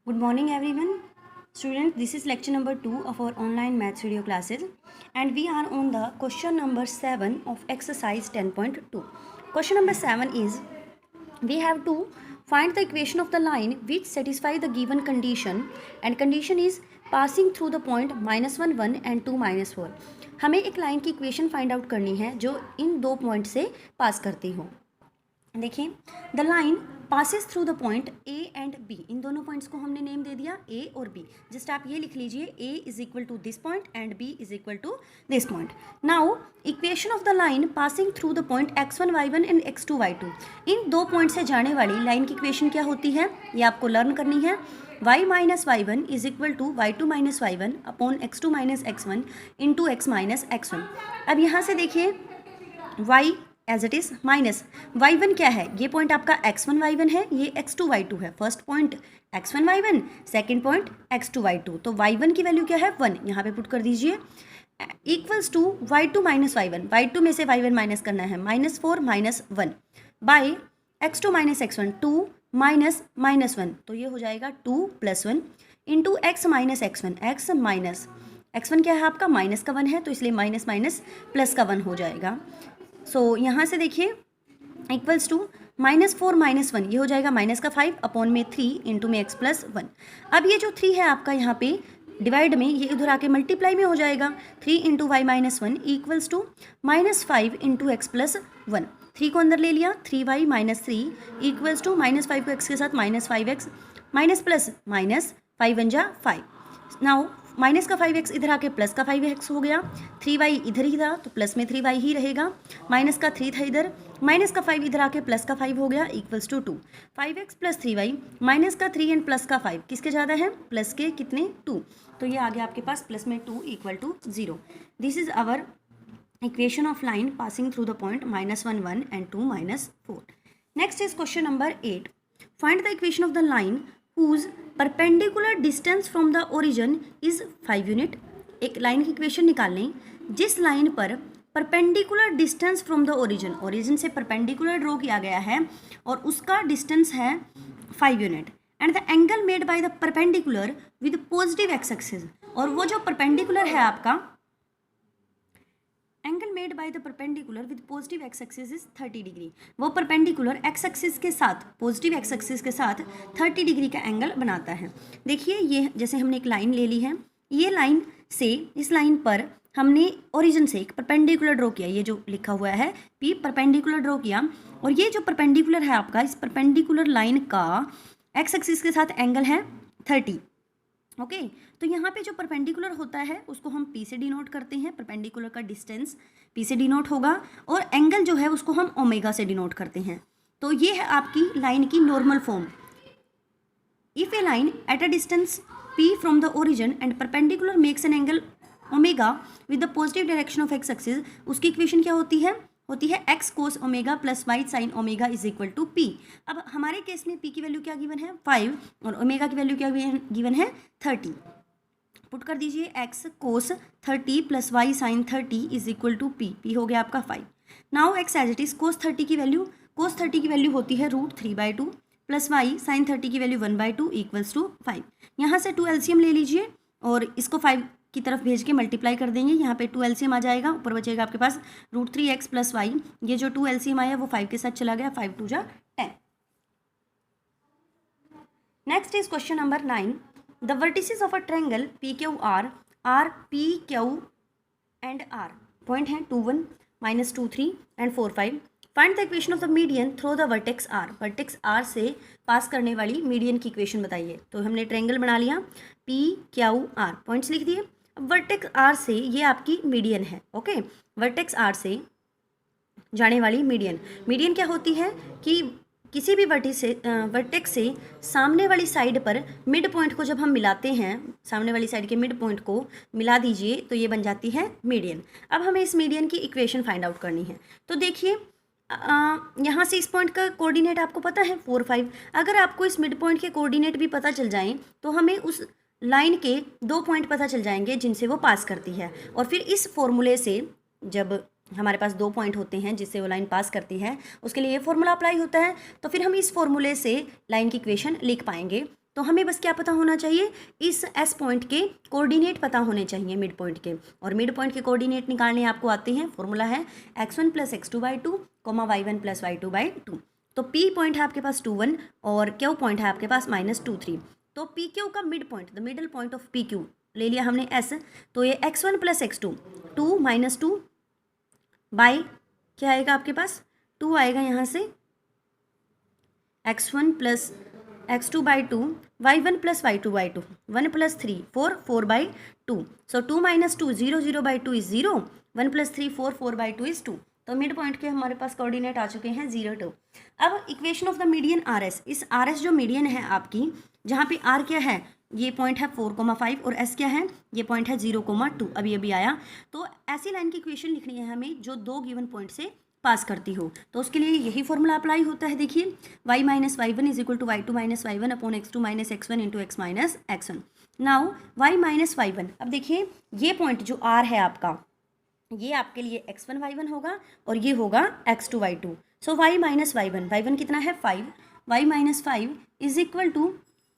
Good morning everyone. Students, this is lecture number 2 of our online maths video classes and we are on the question number 7 of exercise 10.2. Question number 7 is we have to find the equation of the line which satisfy the given condition and condition is passing through the point -1 1 and 2 -4. हमें एक line की equation find out करनी है जो इन दो point से पास करती हो। देखिए the line passes through the point A and B, इन दोनों पॉइंट्स को हमने नेम दे दिया ए और बी। जस्ट आप ये लिख लीजिए A is equal to this point and B is equal to this point. Now equation of the line passing through the point x1 y1 and x2 y2, इन दो पॉइंट से जाने वाली लाइन की इक्वेशन क्या होती है ये आपको लर्न करनी है। y minus y one is equal to y2 minus y one upon x2 minus x1 into x minus x1। अब यहाँ से देखिए y as it is minus y1 क्या है, ये पॉइंट आपका x1 y1 है, ये x2 y2 है। First point x1 y1, second point x2 y2, तो y1 की वैल्यू क्या है 1, यहाँ पे पुट कर दीजिए equals to y2 minus y1, y2 में से y1 माइनस करना है -4 -1 bye x2 minus x1 2 minus -1, तो ये हो जाएगा 2 + 1 into x minus x1, x minus x1 क्या है आपका माइनस का 1 है, तो इसलिए माइनस माइनस प्लस का 1 हो जाएगा। सो यहाँ से देखिए इक्वल्स टू -4 -1, ये हो जाएगा माइनस का 5 अपॉन में 3 इंटू में x + 1। अब ये जो 3 है आपका यहाँ पे डिवाइड में, ये उधर आके मल्टीप्लाई में हो जाएगा 3 into y minus 1 equals to -5 into x + 1। 3 को अंदर ले लिया 3y माइनस 3 इक्वल्स टू -5 को x के साथ -5x minus plus minus 5 × 5। Now minus का 5x इधर आके प्लस का 5x हो गया, 3y इधर ही था तो प्लस में 3y ही रहेगा, माइनस का 3 था इधर, माइनस का 5 इधर आके प्लस का 5 हो गया equals to 2। 5x + 3y minus का 3 एंड प्लस का 5 किसके ज़्यादा है, प्लस के कितने 2, तो ये आ गया आपके पास प्लस में 2 equal to 0। This is our equation of line passing through the point -1 1 and 2 -4। Next is question number 8। Find the equation of the line whose perpendicular distance from the origin is 5 unit. एक line की equation निकाल लें जिस लाइन पर perpendicular distance from the origin, origin से perpendicular draw किया गया है और उसका डिस्टेंस है 5 unit and the angle made by the perpendicular with positive x axis, और वो जो परपेंडिकुलर है आपका angle made by the perpendicular with positive x axis is 30 degree, वो परपेंडिकुलर एक्स एक्सिस के साथ पॉजिटिव एक्स एक्सिस के साथ 30 डिग्री का एंगल बनाता है। देखिए ये जैसे हमने एक लाइन ले ली है, ये लाइन से इस लाइन पर हमने ओरिजिन से एक परपेंडिकुलर ड्रॉ किया, ये जो लिखा हुआ है पी परपेंडिकुलर ड्रॉ किया, और ये जो परपेंडिकुलर है आपका इस परपेंडिकुलर लाइन का एक्स एक्सिस के साथ एंगल है 30। ओके तो यहाँ पे जो परपेंडिकुलर होता है उसको हम P से डिनोट करते हैं, परपेंडिकुलर का डिस्टेंस P से डिनोट होगा, और एंगल जो है उसको हम ओमेगा से डिनोट करते हैं। तो ये है आपकी लाइन की normal form. If a line at a distance P from the origin and perpendicular makes an angle omega with the positive direction of X axis, उसकी इक्वेशन क्या होती है x cos omega plus y sin omega is equal to p। अब हमारे case में p की value क्या given है 5 और ओमेगा की वैल्यू क्या गिवन है 30। पुट कर दीजिए x cos 30 प्लस y sin 30 is equal to p हो गया आपका 5। Now x as it is cos 30 की वैल्यू होती है √3/2 प्लस y sin 30 की वैल्यू 1/2 इक्वल्स टू 5। यहाँ से 2 एलसीएम ले लीजिए और इसको 5 की तरफ भेज के मल्टीप्लाई कर देंगे, यहाँ पे 2 एलसीएम आ जाएगा, ऊपर बचेगा आपके पास √3x प्लस y, ये जो 2 एलसीएम आया वो 5 के साथ चला गया, 5 2 जा 10। Next is question number 9। The vertices of a triangle PQR are PQ and R, point है 2 1 -2 3 एंड 4 5। Find the equation of the median through the vertex R, vertex R से पास करने वाली मीडियन की इक्वेशन बताइए। तो हमने ट्रायंगल बना लिया PQR, पॉइंट्स लिख दिए। वर्टेक्स R से ये आपकी मीडियन है। ओके वर्टेक्स R से जाने वाली मीडियन क्या होती है कि किसी भी वर्टेक्स से सामने वाली साइड पर मिड पॉइंट को जब हम मिलाते हैं, सामने वाली साइड के मिड पॉइंट को मिला दीजिए तो ये बन जाती है मीडियन। अब हमें इस मीडियन की इक्वेशन फाइंड आउट करनी है। तो देखिए यहाँ से इस पॉइंट का कोऑर्डिनेट आपको पता है 4 5। अगर आपको इस मिड पॉइंट के कोऑर्डिनेट भी पता चल जाएं तो हमें उस लाइन के 2 पॉइंट पता चल जाएंगे जिनसे वो पास करती है, और फिर इस फॉर्मूले से जब हमारे पास 2 पॉइंट होते हैं जिससे वो लाइन पास करती है उसके लिए ये फॉर्मूला अप्लाई होता है, तो फिर हम इस फॉर्मूले से लाइन की इक्वेशन लिख पाएंगे। तो हमें बस क्या पता होना चाहिए, इस एस पॉइंट के कोऑर्डिनेट पता होने चाहिए मिड पॉइंट के, और मिड पॉइंट के कोऑर्डिनेट निकालने आपको आते हैं। फॉर्मूला है x1 + x2/2, y1 + y2/2। तो P पॉइंट है आपके पास 2 1 और Q पॉइंट है आपके पास -2 3। तो PQ का mid point, the middle point of PQ ले लिया हमने S, तो ये x1 + x2, 2 - 2 बाई क्या आएगा आपके पास, 2 आएगा यहाँ से, x1 + x2/2, y1 + y2/2, 1 + 3 4, 4/2। So 2 - 2 0, 0/2 is 0, 1 + 3 4, 4/2 is 2। तो मिड पॉइंट के हमारे पास कोऑर्डिनेट आ चुके हैं 0 2। अब equation of the median RS, इस RS जो मीडियन है आपकी, जहाँ पे R क्या है, ये पॉइंट है 4,5 और S क्या है, ये पॉइंट है 0,2, अभी अभी आया। तो ऐसी लाइन की इक्वेशन लिखनी है हमें जो दो गिवन पॉइंट से पास करती हो। तो उसके लिए यही फॉर्मूला अप्लाई होता है। देखिए y - y1 = y2 - y1 upon x2 - x1 into x - x1। Now y - y1, अब देखिए ये पॉइंट जो R है आपका, ये आपके लिए x1 y1 होगा और ये होगा x2 y2। सो y - y1, y1 कितना है 5, y - 5 is equal to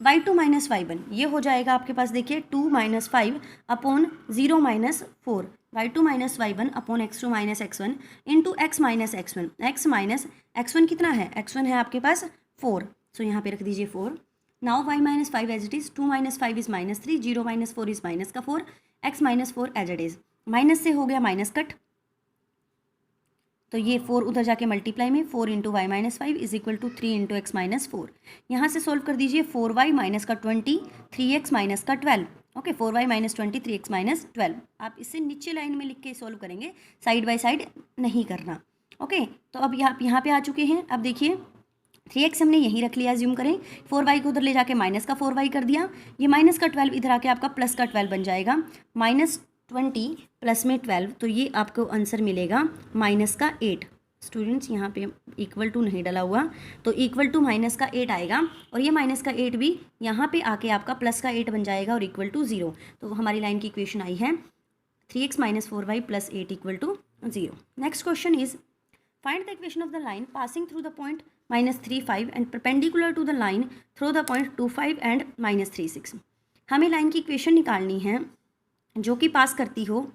y2 - y1, ये हो जाएगा आपके पास देखिए 2 - 5 upon 0 - 4, y2 - y1 upon x2 - x1 into x - x1। x - x1 कितना है, x1 है आपके पास 4, सो यहाँ पे रख दीजिए 4। Now y - 5 as it is, 2 - 5 is -3, 0 - 4 is -4, x - 4 as it is, minus से हो गया माइनस कट, तो ये 4 उधर जाके मल्टीप्लाई में 4 into y - 5 is equal to 3 into x - 4। यहाँ से सोल्व कर दीजिए, 4y माइनस का 20, 3x माइनस का 12। Okay 4y - 20, 3x - 12। आप इसे नीचे लाइन में लिख के सोल्व करेंगे, साइड बाय साइड नहीं करना। ओके तो अब यहाँ पे आ चुके हैं। अब देखिए 3x हमने यहीं रख लिया, ज्यूम करें, 4y को उधर ले जाके माइनस का 4y कर दिया, ये माइनस का 12 इधर आके आपका प्लस का 12 बन जाएगा, -20 प्लस में 12, तो ये आपको आंसर मिलेगा -8। स्टूडेंट्स यहाँ पे इक्वल टू नहीं डला हुआ, तो इक्वल टू -8 आएगा, और ये -8 भी यहाँ पे आके आपका प्लस का 8 बन जाएगा और इक्वल टू 0। तो हमारी लाइन की इक्वेशन आई है 3x - 4y + 8 equal to 0। Next question is find the equation of the line passing through the point -3 5 and perpendicular to the line through the point 2 5 and -3 6। हमें line की equation निकालनी है जो कि पास करती हो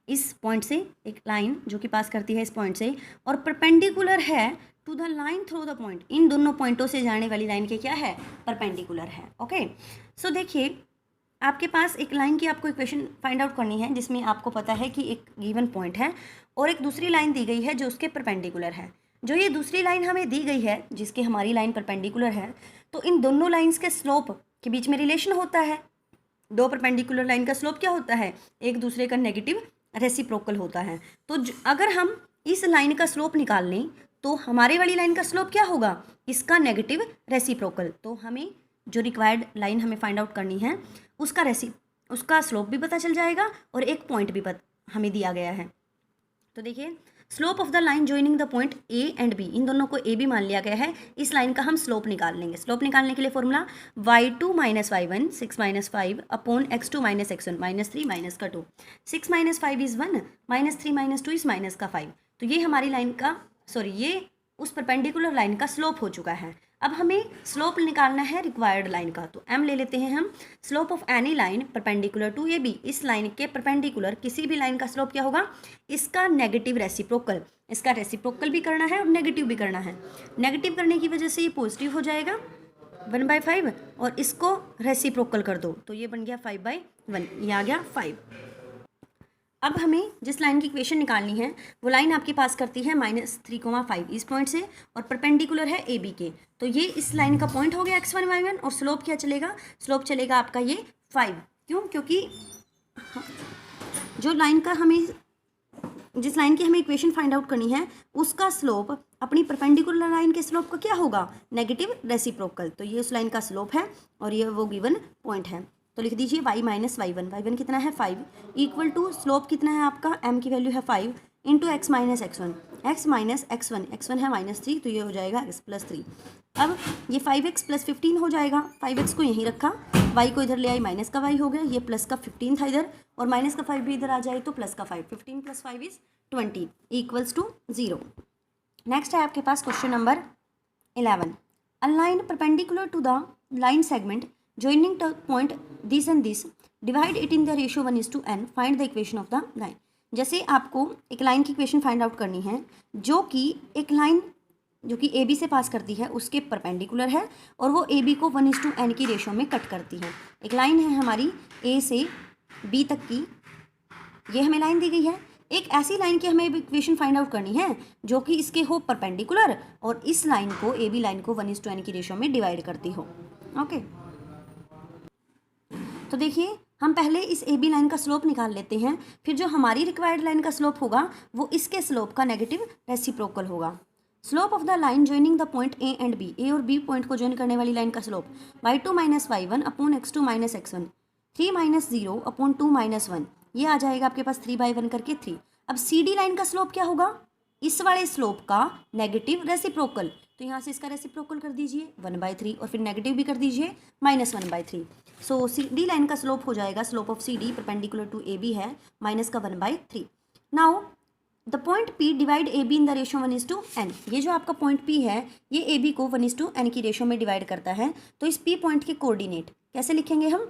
इस पॉइंट से, एक लाइन जो कि पास करती है इस पॉइंट से और परपेंडिकुलर है to the line through the point, इन दोनों पॉइंटों से जाने वाली लाइन के क्या है, परपेंडिकुलर है। ओके सो देखिए आपके पास एक लाइन की आपको इक्वेशन फाइंड आउट करनी है जिसमें आपको पता है कि एक गिवन पॉइंट है और एक दूसरी लाइन दी गई है जो उसके परपेंडिकुलर है। जो ये दूसरी लाइन हमें दी गई है जिसके हमारी लाइन परपेंडिकुलर है, तो इन दोनों लाइंस के स्लोप के बीच में रिलेशन होता है। दो परपेंडिकुलर लाइन का स्लोप क्या होता है, एक दूसरे का नेगेटिव रेसिप्रोकल होता है। तो अगर हम इस लाइन का स्लोप निकाल लें तो हमारे वाली लाइन का स्लोप क्या होगा, इसका नेगेटिव रेसिप्रोकल। तो हमें जो रिक्वायर्ड लाइन हमें फाइंड आउट करनी है उसका स्लोप भी पता चल जाएगा और एक पॉइंट भी हमें दिया गया है। तो देखिए slope of the line joining the point A and B, इन दोनों को ए बी मान लिया गया है, इस लाइन का हम स्लोप निकाल लेंगे। स्लोप निकालने के लिए formula y2 - y1 6 - 5 upon x2 - x1 -3 minus का 2, 6 - 5 इज 1, -3 - 2 इज -5। तो ये हमारी लाइन का ये उस परपेंडिकुलर लाइन का स्लोप हो चुका है। अब हमें स्लोप निकालना है रिक्वायर्ड लाइन का, तो m ले लेते हैं हम। Slope of any line perpendicular to A B, इस लाइन के परपेंडिकुलर किसी भी लाइन का स्लोप क्या होगा, इसका नेगेटिव रेसिप्रोकल। इसका रेसिप्रोकल भी करना है और नेगेटिव भी करना है। नेगेटिव करने की वजह से ये पॉजिटिव हो जाएगा 1/5 और इसको रेसिप्रोकल कर दो तो ये बन गया 5/1, ये आ गया 5। अब हमें जिस लाइन की इक्वेशन निकालनी है वो लाइन आपके पास करती है -3,5 इस पॉइंट से और परपेंडिकुलर है ए बी के। तो ये इस लाइन का पॉइंट हो गया x1 y1 और स्लोप क्या चलेगा, स्लोप चलेगा आपका ये 5। क्यों, क्योंकि जो लाइन का हमें जिस लाइन की हमें इक्वेशन फाइंड आउट करनी है उसका स्लोप अपनी परपेंडिकुलर लाइन के स्लोप का क्या होगा, नेगेटिव रेसिप्रोकल। तो ये उस लाइन का स्लोप है और ये वो गिवन पॉइंट है। तो लिख दीजिए y - y1, y1 कितना है 5 इक्वल टू स्लोप कितना है आपका, m की वैल्यू है 5 into x - x1, x - x1 है -3 तो ये हो जाएगा x + 3। अब ये 5x + 15 हो जाएगा, 5x को यहीं रखा, y को इधर ले आई माइनस का y हो गया, ये प्लस का 15 था इधर और माइनस का 5 भी इधर आ जाए तो प्लस का 5, 15 + 5 इज 20 इक्वल्स टू 0। नेक्स्ट है आपके पास question number 11। A line perpendicular to the line segment joining the point this and this, divide it in the ratio 1:n, find the equation of the line। जैसे आपको एक line की equation find out करनी है जो कि एक line जो कि ए बी से पास करती है उसके परपेंडिकुलर है और वो ए बी को 1:n की रेशो में कट करती है। एक लाइन है हमारी ए से बी तक की, ये हमें लाइन दी गई है। एक ऐसी लाइन की हमें इक्वेशन फाइंड आउट करनी है जो कि इसके हो परपेंडिकुलर और इस लाइन को ए बी लाइन को 1:n की रेशो में डिवाइड करती हो। ओके, तो देखिए हम पहले इस ए बी लाइन का स्लोप निकाल लेते हैं, फिर जो हमारी रिक्वायर्ड लाइन का स्लोप होगा वो इसके स्लोप का नेगेटिव रेसिप्रोकल होगा। Slope of the line joining the point A and B, A और बी पॉइंट को ज्वाइन करने वाली लाइन का slope y2 - y1 upon x2 - x1, 3 - 0 upon 2 - 1, ये आ जाएगा आपके पास 3/1 करके 3। अब सी डी लाइन का स्लोप क्या होगा, इस वाले स्लोप का नेगेटिव रेसिप्रोकल, तो यहाँ से इसका रेसिप्रोकल कर दीजिए 1/3 और फिर नेगेटिव भी कर दीजिए -1/3। सो सी डी लाइन का स्लोप हो जाएगा, slope of C D perpendicular to A B है माइनस का 1/3। Now the point P divide A B in the ratio 1:n, ये जो आपका पॉइंट पी है ये ए बी को 1:n की रेशो में डिवाइड करता है। तो इस पी पॉइंट के कोऑर्डिनेट कैसे लिखेंगे हम,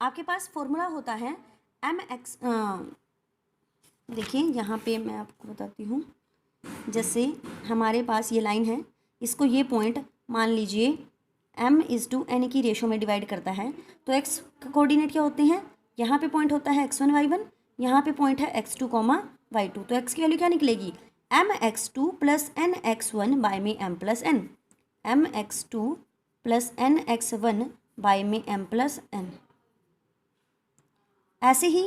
आपके पास फॉर्मूला होता है mx, देखिए यहाँ पे मैं आपको बताती हूँ। जैसे हमारे पास ये लाइन है, इसको ये पॉइंट मान लीजिए m/n की रेशो में डिवाइड करता है, तो x का कोऑर्डिनेट क्या होते हैं, यहाँ पे पॉइंट होता है x1 y1, यहाँ पे पॉइंट है x2, y2, तो x की वैल्यू क्या निकलेगी mx2 + nx1 बाय में m+n, mx2 + nx1 बाय में m+n। ऐसे ही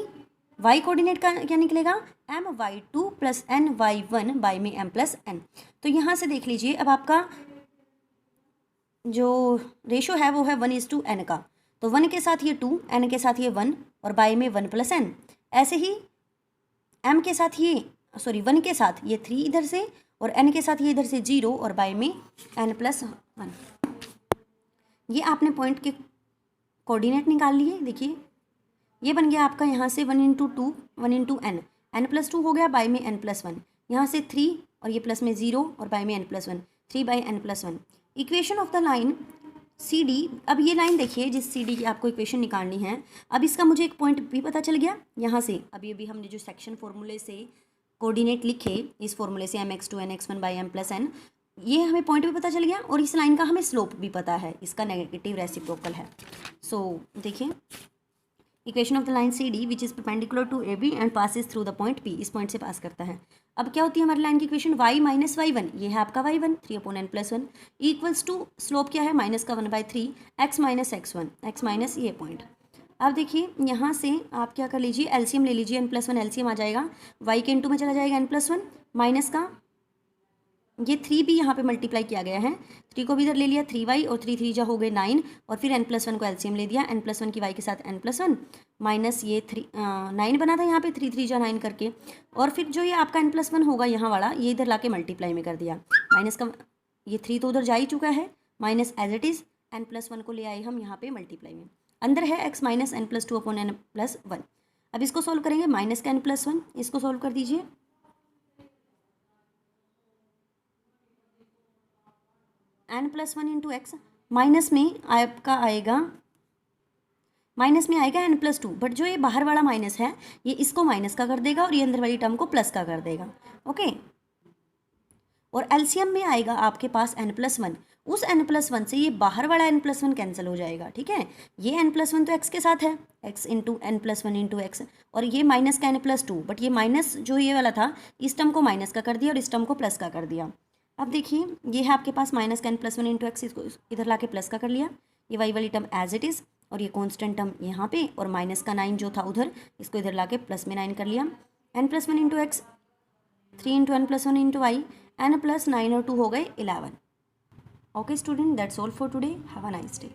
y कोऑर्डिनेट का क्या निकलेगा my2 + ny1 बाय में m+n। तो यहाँ से देख लीजिए अब आपका जो रेशो है वो है 1:n का, तो 1 के साथ ये 2, n के साथ ये 1 और बाय में 1+n। ऐसे ही m के साथ ये 1 के साथ ये 3 इधर से और n के साथ ये इधर से 0 और बाय में n+1। ये आपने पॉइंट के कोऑर्डिनेट निकाल लिए। देखिए ये बन गया आपका यहाँ से 1:2 1:n, n+2 हो गया बाय में n+1, यहाँ से 3 और ये प्लस में 0 और बाय में n+1, 3/n+1। Equation of the line C D, अब ये लाइन देखिए जिस सी डी की आपको इक्वेशन निकालनी है। अब इसका मुझे एक पॉइंट भी पता चल गया यहाँ से, अभी हमने जो सेक्शन फॉर्मूले से कोऑर्डिनेट लिखे, इस फॉर्मूले से mx2 nx1 बाय m+n, ये हमें पॉइंट भी पता चल गया और इस लाइन का हमें स्लोप भी पता है, इसका नेगेटिव रेसिप्रोकल है। सो देखिए equation of the line C D which is perpendicular to A B and passes through the point P, इस पॉइंट से पास करता है। अब क्या होती है हमारी लाइन की इक्वेशन y - y1, ये है आपका y1 3/n+1 equals to slope क्या है माइनस का 1/3 x - x1, x - ये पॉइंट। अब देखिए यहाँ से आप क्या कर लीजिए एलसीएम ले लीजिए, n+1 एलसीएम आ जाएगा, y के इनटू में चला जाएगा n+1 माइनस का ये 3 भी यहाँ पे मल्टीप्लाई किया गया है, 3 को भी इधर ले लिया 3y और 3 3 जा हो गए 9 और फिर n+1 को एलसीएम ले दिया, n+1 की y के साथ n+1 माइनस ये 9 बना था यहाँ पे 3 3 जा 9 करके, और फिर जो ये आपका n+1 होगा यहाँ वाला ये इधर लाके मल्टीप्लाई में कर दिया, माइनस का ये 3 तो उधर जा ही चुका है, minus as it is n+1 को ले आए हम यहाँ पे मल्टीप्लाई में, अंदर है x - n+2/n+1। अब इसको सोल्व करेंगे, माइनस का n+1 इसको सोल्व कर दीजिए, n+1 इंटू एक्स, माइनस में आपका आएगा n+2, बट जो ये बाहर वाला माइनस है ये इसको माइनस का कर देगा और ये अंदर वाली टर्म को प्लस का कर देगा। ओके, और एलसीएम में आएगा आपके पास n+1, उस n+1 से ये बाहर वाला n+1 कैंसिल हो जाएगा। ठीक है, ये n+1 तो x के साथ है, x into n+1 into x, और ये माइनस का n+2, बट ये माइनस जो ये वाला था इस टर्म को माइनस का कर दिया और इस टर्म को प्लस का कर दिया। अब देखिए ये है आपके पास माइनस का n+1 इंटू एक्स, इसको इधर लाके प्लस का कर लिया, ये वाई वाली टर्म एज इट इज़ और ये कांस्टेंट टर्म यहाँ पे, और माइनस का 9 जो था उधर इसको इधर लाके प्लस में 9 कर लिया, n+1 into X 3 into n+1 into Y, n+9 और 2 हो गए 11। Okay student, that's all for today, have a nice day.